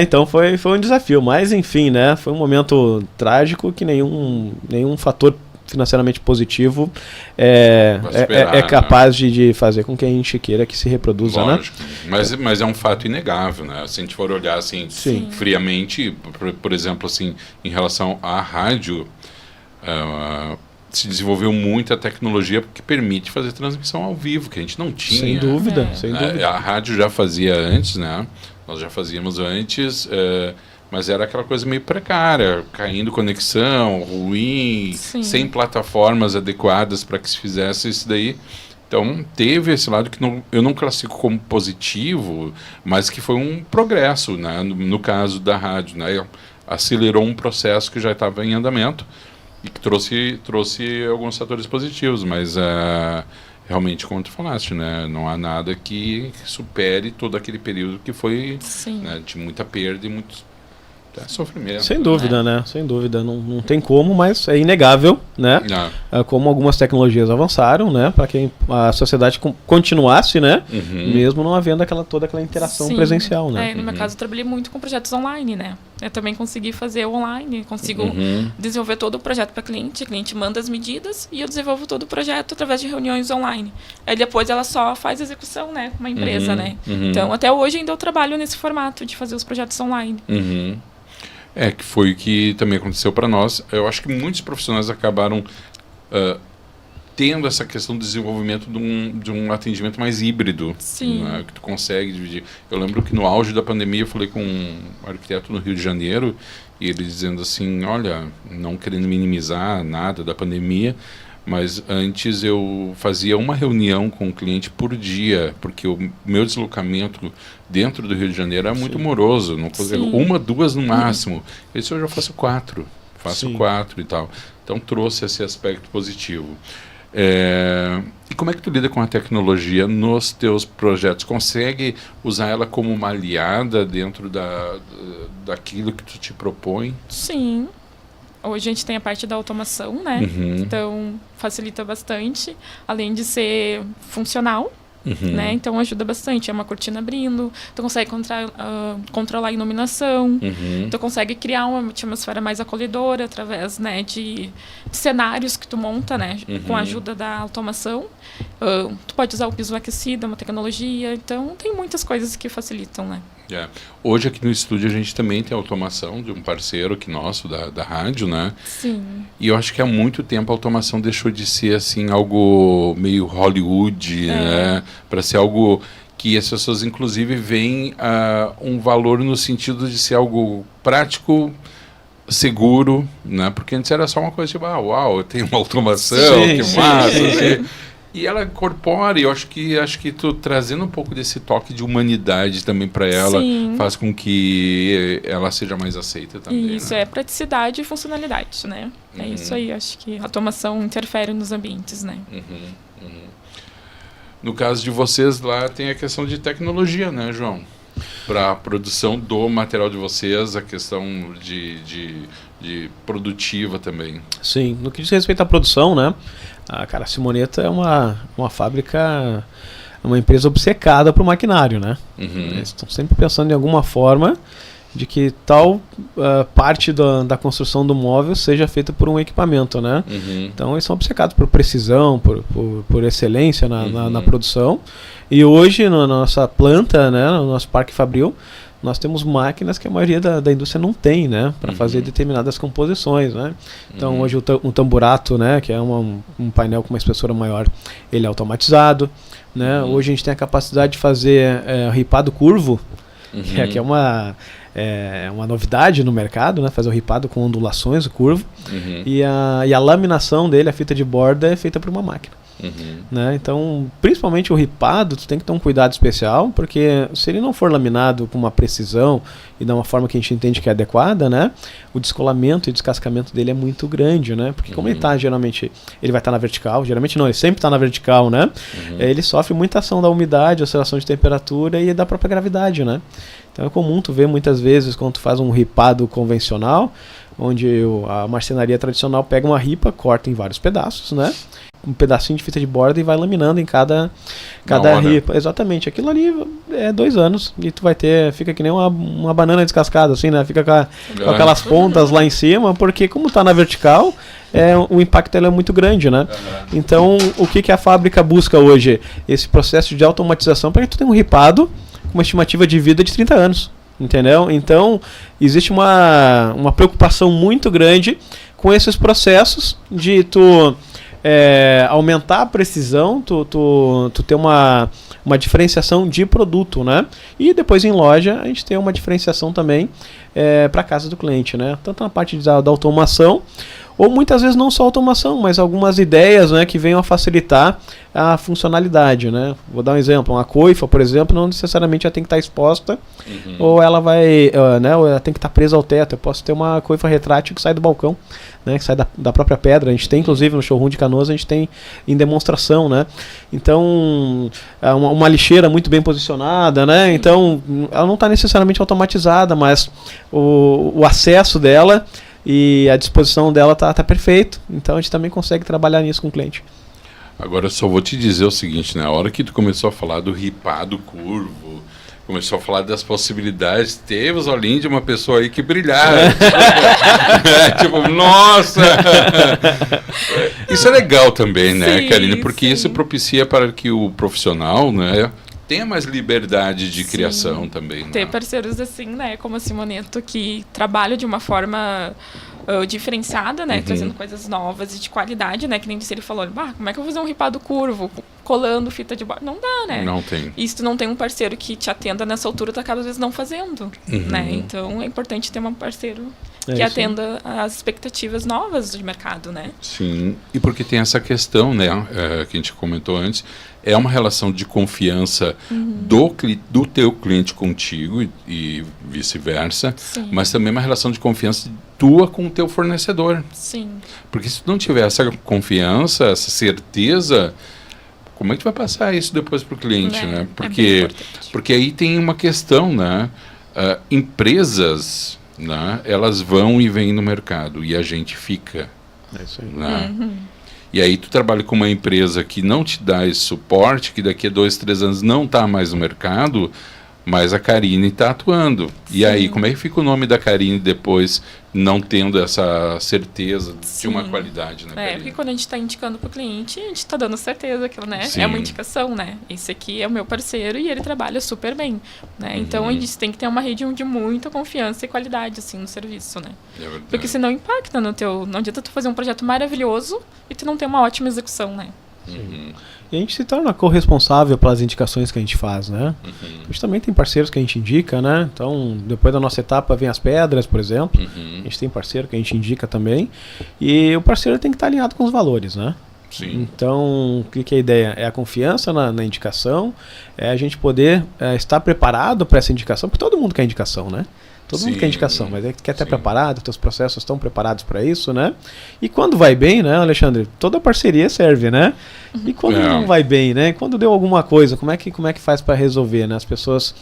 Então foi um desafio, mas enfim, né? Foi um momento trágico que nenhum fator financeiramente positivo é capaz de fazer com que a gente queira que se reproduza, lógico, né? Mas é um fato inegável, né? Se a gente for olhar assim friamente, por exemplo, assim, em relação à rádio, se desenvolveu muita tecnologia que permite fazer transmissão ao vivo, que a gente não tinha. Sem dúvida, sem dúvida. A rádio já fazia antes, né? Nós já fazíamos antes, mas era aquela coisa meio precária, caindo conexão, ruim, sem plataformas adequadas para que se fizesse isso daí. Então, teve esse lado que eu não classifico como positivo, mas que foi um progresso, né? No caso da rádio, né? Acelerou um processo que já estava em andamento e que trouxe alguns fatores positivos, mas realmente, como tu falaste, né? Não há nada que supere todo aquele período que foi, né, de muita perda e muito sofrimento. Sem dúvida, né? Sem dúvida. Não tem como, mas é inegável, né? Como algumas tecnologias avançaram, né? Para que a sociedade continuasse, né? Mesmo não havendo toda aquela interação presencial, né? No meu caso, eu trabalhei muito com projetos online, né? Eu também consegui fazer online, consigo desenvolver todo o projeto para cliente. A cliente manda as medidas e eu desenvolvo todo o projeto através de reuniões online. Aí depois ela só faz execução, né? Com uma empresa, né? Então, até hoje ainda eu trabalho nesse formato de fazer os projetos online. Que foi o que também aconteceu para nós. Eu acho que muitos profissionais acabaram tendo essa questão do desenvolvimento de um atendimento mais híbrido, né, que tu consegue dividir. Eu lembro que no auge da pandemia eu falei com um arquiteto no Rio de Janeiro e ele dizendo assim, olha, não querendo minimizar nada da pandemia, mas antes eu fazia uma reunião com o cliente por dia, porque o meu deslocamento dentro do Rio de Janeiro era muito moroso, não conseguia, 1, 2 no máximo. Ele disse, hoje eu faço 4, e tal. Então trouxe esse aspecto positivo. E como é que tu lida com a tecnologia nos teus projetos? Consegue usar ela como uma aliada dentro daquilo que tu te propõe? Sim. Hoje a gente tem a parte da automação, né? Então, facilita bastante, além de ser funcional, né? Então, ajuda bastante. É uma cortina abrindo, tu consegue controlar a iluminação, tu consegue criar uma atmosfera mais acolhedora através, né, de cenários que tu monta, né? Com a ajuda da automação. Tu pode usar o piso aquecido, é uma tecnologia. Então, tem muitas coisas que facilitam, né? Hoje aqui no estúdio a gente também tem automação de um parceiro aqui nosso, da rádio, né? Sim. E eu acho que há muito tempo a automação deixou de ser assim algo meio Hollywood, né? Para ser algo que as pessoas inclusive veem um valor no sentido de ser algo prático, seguro, né? Porque antes era só uma coisa tipo, uau, eu tenho uma automação, que massa, né? E ela incorpora, e eu acho que tu trazendo um pouco desse toque de humanidade também para ela, faz com que ela seja mais aceita também. Isso, né? é praticidade e funcionalidade, né? É isso aí, acho que a automação interfere nos ambientes, né? No caso de vocês lá, tem a questão de tecnologia, né, João? Para a produção do material de vocês, a questão de produtiva também. Sim, no que diz respeito à produção, né? A Simonetta é uma fábrica, uma empresa obcecada para o maquinário, né? Eles estão sempre pensando em alguma forma de que tal parte da construção do móvel seja feita por um equipamento, né? Então eles são obcecados por precisão, por excelência na produção. E hoje na nossa planta, né, no nosso Parque Fabril, nós temos máquinas que a maioria da indústria não tem, né, para fazer determinadas composições, né. Então hoje o tamburato, né, que é um painel com uma espessura maior, ele é automatizado, né. Hoje a gente tem a capacidade de fazer ripado curvo, que é uma novidade no mercado, né, fazer o ripado com ondulações, o curvo, e a laminação dele, a fita de borda, é feita por uma máquina. Né? Então, principalmente o ripado, tu tem que ter um cuidado especial, porque se ele não for laminado com uma precisão e de uma forma que a gente entende que é adequada, né, o descolamento e descascamento dele é muito grande, né? Porque como ele tá, geralmente, ele vai estar na vertical, geralmente não, ele sempre está na vertical, né? Ele sofre muita ação da umidade, oscilação de temperatura e da própria gravidade, né? Então é comum tu ver muitas vezes quando tu faz um ripado convencional, onde a marcenaria tradicional pega uma ripa, corta em vários pedaços, né? Um pedacinho de fita de borda e vai laminando em cada ripa. Exatamente. Aquilo ali é 2 anos e tu vai ter, fica que nem uma banana descascada, assim, né? Fica com aquelas pontas lá em cima, porque como tá na vertical, o impacto é muito grande, né? Então, o que a fábrica busca hoje? Esse processo de automatização para que tu tenha um ripado com uma estimativa de vida de 30 anos. Entendeu? Então, existe uma preocupação muito grande com esses processos de tu aumentar a precisão, tu ter uma diferenciação de produto, né? E depois em loja a gente tem uma diferenciação também para casa do cliente, né? Tanto na parte da automação, ou muitas vezes não só automação, mas algumas ideias, né, que venham a facilitar a funcionalidade, né? Vou dar um exemplo, uma coifa, por exemplo, não necessariamente ela tem que estar exposta, ou ela vai, né, ou ela tem que estar presa ao teto. Eu posso ter uma coifa retrátil que sai do balcão, né, que sai da própria pedra. A gente tem, inclusive, no showroom de Canoas, a gente tem em demonstração, né? Então, uma lixeira muito bem posicionada, né? Então, ela não está necessariamente automatizada, mas o acesso dela e a disposição dela tá perfeito. Então a gente também consegue trabalhar nisso com o cliente. Agora eu só vou te dizer o seguinte, né? A hora que tu começou a falar do ripado curvo, começou a falar das possibilidades, teve os olhinhos de uma pessoa aí que brilharam. Tipo, nossa! Isso é legal também, né, sim, Karine? Porque isso propicia para que o profissional, né, tenha mais liberdade de criação também. Ter parceiros assim, né, como a Simonetta, que trabalham de uma forma diferenciada, né, trazendo coisas novas e de qualidade, né, que nem ele falou, como é que eu vou fazer um ripado curvo, colando fita de borda? Não dá, né? Não tem. E se tu não tem um parceiro que te atenda nessa altura, tu acaba às vezes não fazendo, né? Então é importante ter um parceiro que atenda às expectativas novas de mercado, né? Sim, e porque tem essa questão, né, que a gente comentou antes, é uma relação de confiança do teu cliente contigo e vice-versa, mas também uma relação de confiança tua com o teu fornecedor. Sim. Porque se tu não tiver essa confiança, essa certeza, como é que tu vai passar isso depois para o cliente, né? Porque aí tem uma questão, né? Empresas, né, elas vão e vêm no mercado e a gente fica. É isso aí. Né? E aí tu trabalha com uma empresa que não te dá esse suporte, que daqui a 2, 3 anos não está mais no mercado, mas a Karine está atuando. Sim. E aí, como é que fica o nome da Karine depois, não tendo essa certeza de uma qualidade, né, Karine? Porque quando a gente está indicando para o cliente, a gente está dando certeza que, né, Sim. é uma indicação, né? Esse aqui é o meu parceiro e ele trabalha super bem, né? Então, a gente tem que ter uma rede de muita confiança e qualidade, assim, no serviço, né? É verdade. Porque senão impacta no teu... Não adianta tu fazer um projeto maravilhoso e tu não ter uma ótima execução, né? E a gente se torna corresponsável pelas indicações que a gente faz, né? A gente também tem parceiros que a gente indica, né? Então, depois da nossa etapa vem as pedras, por exemplo. A gente tem parceiro que a gente indica também. E o parceiro tem que estar alinhado com os valores, né? Sim. Então, o que é a ideia? É a confiança na indicação, é a gente poder estar preparado para essa indicação, porque todo mundo quer indicação, né? Todo mundo quer indicação, mas quer estar preparado, teus processos estão preparados para isso, né? E quando vai bem, né, Alexandre? Toda parceria serve, né? E quando não vai bem, né? Quando deu alguma coisa, como é que faz para resolver, né? As pessoas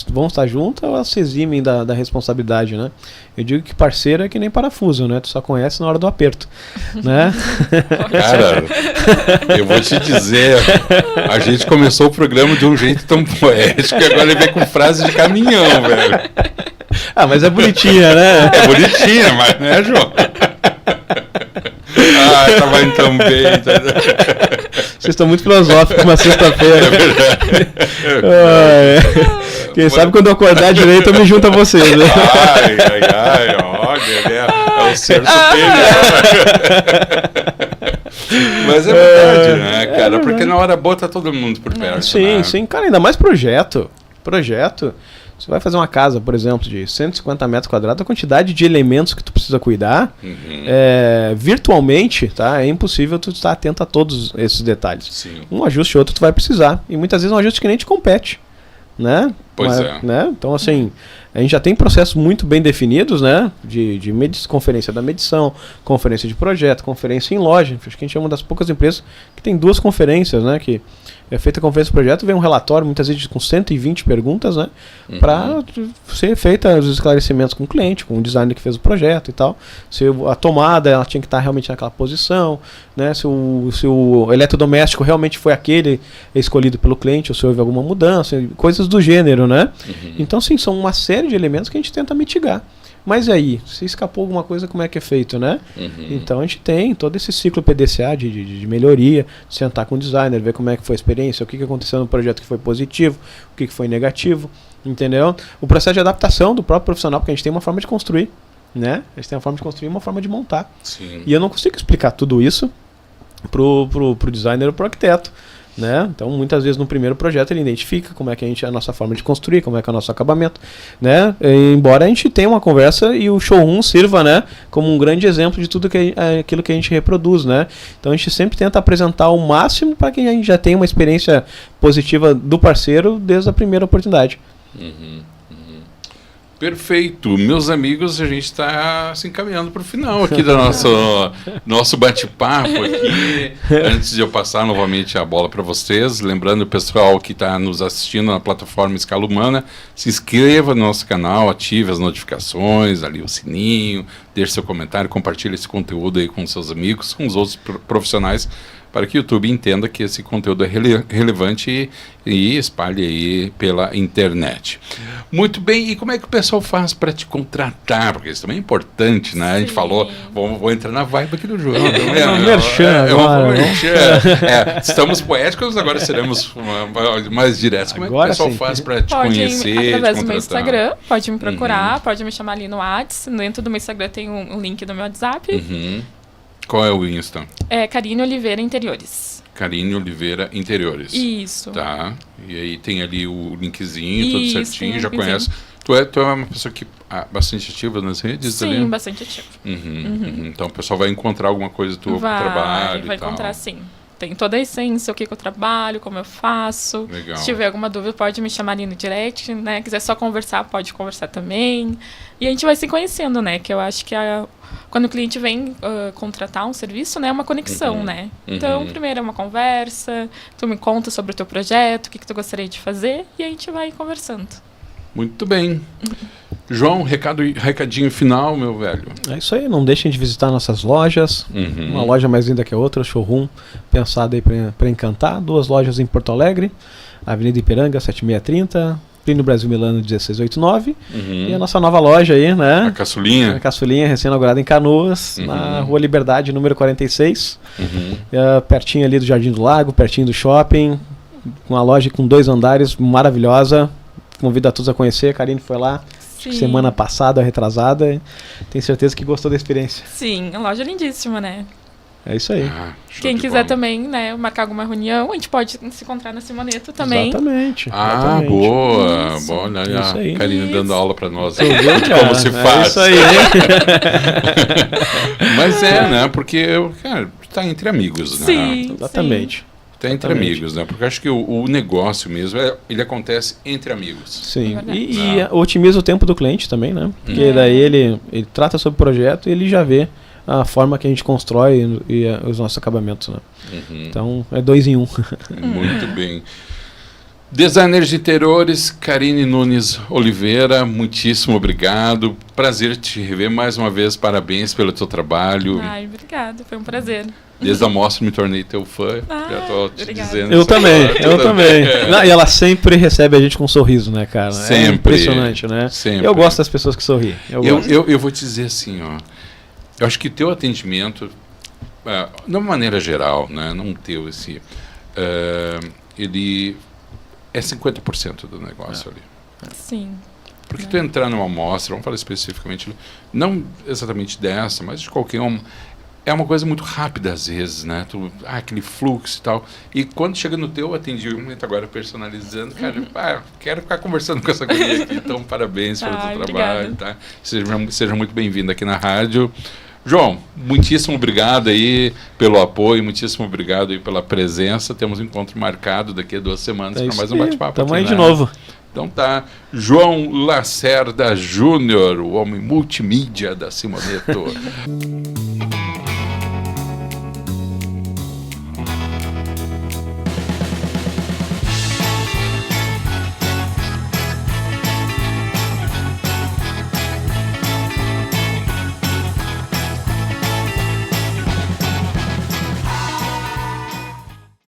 vão estar juntas ou elas se eximem da responsabilidade, né? Eu digo que parceiro é que nem parafuso, né? Tu só conhece na hora do aperto, né? Cara, eu vou te dizer, a gente começou o programa de um jeito tão poético e agora ele vem com frase de caminhão, velho. Ah, mas é bonitinha, né? É bonitinha, mas né, João? Tava indo tão bem. Vocês estão muito filosóficos uma sexta-feira. É verdade. Quem sabe quando eu acordar direito eu me junto a vocês, né? É o ser superior. Mas é verdade, né, cara? Porque na hora boa tá todo mundo por perto. Sim, né? sim, cara, ainda mais projeto. Você vai fazer uma casa, por exemplo, de 150 metros quadrados, a quantidade de elementos que tu precisa cuidar, virtualmente, tá? É impossível tu estar atento a todos esses detalhes. Sim. Um ajuste ou outro tu vai precisar. E muitas vezes um ajuste que nem te compete, né? Pois é. Né? Então, assim, a gente já tem processos muito bem definidos, né? De conferência da medição, conferência de projeto, conferência em loja. Acho que a gente é uma das poucas empresas que tem 2 conferências, né? Que é feita a conferência de projeto, vem um relatório, muitas vezes com 120 perguntas, né? Para ser feita os esclarecimentos com o cliente, com o designer que fez o projeto e tal. Se a tomada ela tinha que estar realmente naquela posição, né? Se o eletrodoméstico realmente foi aquele escolhido pelo cliente, ou se houve alguma mudança, coisas do gênero, né? Então, sim, são uma série de elementos que a gente tenta mitigar. Mas e aí, se escapou alguma coisa, como é que é feito, né? Então a gente tem todo esse ciclo PDCA de melhoria, sentar com o designer, ver como é que foi a experiência, o que aconteceu no projeto que foi positivo, o que foi negativo, entendeu? O processo de adaptação do próprio profissional, porque a gente tem uma forma de construir, né? A gente tem uma forma de construir e uma forma de montar. Sim. E eu não consigo explicar tudo isso pro designer ou pro arquiteto. Né? Então, muitas vezes no primeiro projeto ele identifica como é que a nossa forma de construir, como é que é o nosso acabamento, né? Embora a gente tenha uma conversa e o showroom sirva, né, como um grande exemplo de tudo aquilo que a gente reproduz, né? Então a gente sempre tenta apresentar o máximo para que a gente já tenha uma experiência positiva do parceiro desde a primeira oportunidade. Perfeito. Meus amigos, a gente está se encaminhando para o final aqui do nosso bate-papo aqui. Antes de eu passar novamente a bola para vocês, lembrando o pessoal que está nos assistindo na plataforma Escala Humana, se inscreva no nosso canal, ative as notificações, ali o sininho, deixe seu comentário, compartilhe esse conteúdo aí com seus amigos, com os outros profissionais, para que o YouTube entenda que esse conteúdo é relevante e espalhe aí pela internet. Muito bem, e como é que o pessoal faz para te contratar? Porque isso também é importante, né? A gente falou, vou entrar na vibe aqui do João. Estamos poéticos, agora seremos mais diretos. Como agora é que o pessoal faz para te conhecer, através te do meu contratar? Instagram, pode me procurar, pode me chamar ali no WhatsApp. Dentro do meu Instagram tem um link do meu WhatsApp. Qual é o Insta? É Karine Oliveira Interiores. Karine Oliveira Interiores. Isso. Tá. E aí tem ali o linkzinho, tudo Isso, certinho, já conhece. Tu é uma pessoa que bastante ativa nas redes? Sim, ali? bastante ativa. Então o pessoal vai encontrar alguma coisa do teu trabalho vai e tal. encontrar, sim. Tem toda a essência, o que eu trabalho, como eu faço. Legal. Se tiver alguma dúvida, pode me chamar ali no direct, né? Quiser só conversar, pode conversar também. E a gente vai se conhecendo, né? Que eu acho que quando o cliente vem contratar um serviço, né? É uma conexão, né? Então, primeiro é uma conversa, tu me conta sobre o teu projeto, o que tu gostaria de fazer, e a gente vai conversando. Muito bem. João, recadinho final, meu velho. É isso aí, não deixem de visitar nossas lojas. Uma loja mais linda que a outra, showroom, pensada aí para encantar. 2 lojas em Porto Alegre. Avenida Ipiranga, 7630, Plínio Brasil Milano, 1689. E a nossa nova loja aí, né? A Caçulinha. A Caçulinha, recém-inaugurada em Canoas, na Rua Liberdade, número 46. Pertinho ali do Jardim do Lago, pertinho do shopping. Uma loja com 2 andares, maravilhosa. Convido a todos a conhecer. A Karine foi lá semana passada, retrasada. Tenho certeza que gostou da experiência. Sim, a loja é lindíssima, né? É isso aí. Quem quiser também, né, marcar alguma reunião, a gente pode se encontrar na Simoneto também. Exatamente. Boa. Isso. Bom, olha Isso aí. a Karine dando aula para nós. Viu, Como se faz. É isso aí. Mas né? Porque, cara, tá entre amigos, né? Sim, Exatamente. Tá entre amigos, né? Porque eu acho que o negócio mesmo, ele acontece entre amigos. Sim. E otimiza o tempo do cliente também, né? Porque daí ele trata sobre o projeto e ele já vê a forma que a gente constrói e os nossos acabamentos, né? Então, é 2 em 1. Muito bem. Designer de interiores, Karine Nunes Oliveira, muitíssimo obrigado. Prazer te rever mais uma vez. Parabéns pelo teu trabalho. Ai, obrigada. Foi um prazer. Desde a mostra me tornei teu fã. Já tô te dizendo. Eu também. Não, e ela sempre recebe a gente com um sorriso, né, cara? Sempre. É impressionante, né? Sempre. Eu gosto das pessoas que sorriem. Eu vou te dizer assim, ó. Eu acho que teu atendimento, de uma maneira geral, né, não teu ele é 50% do negócio ali. Sim. Porque tu entrar numa amostra, vamos falar especificamente, não exatamente dessa, mas de qualquer uma, é uma coisa muito rápida às vezes, né? Aquele fluxo e tal. E quando chega no teu atendimento agora personalizando, cara, quero ficar conversando com essa guria aqui. Então, parabéns pelo teu trabalho, tá? Seja muito bem-vindo aqui na rádio. João, muitíssimo obrigado aí pelo apoio, muitíssimo obrigado aí pela presença. Temos um encontro marcado daqui a 2 semanas para mais um bate-papo. Tamo aí de novo. Então tá, João Lacerda Júnior, o homem multimídia da Simoneto.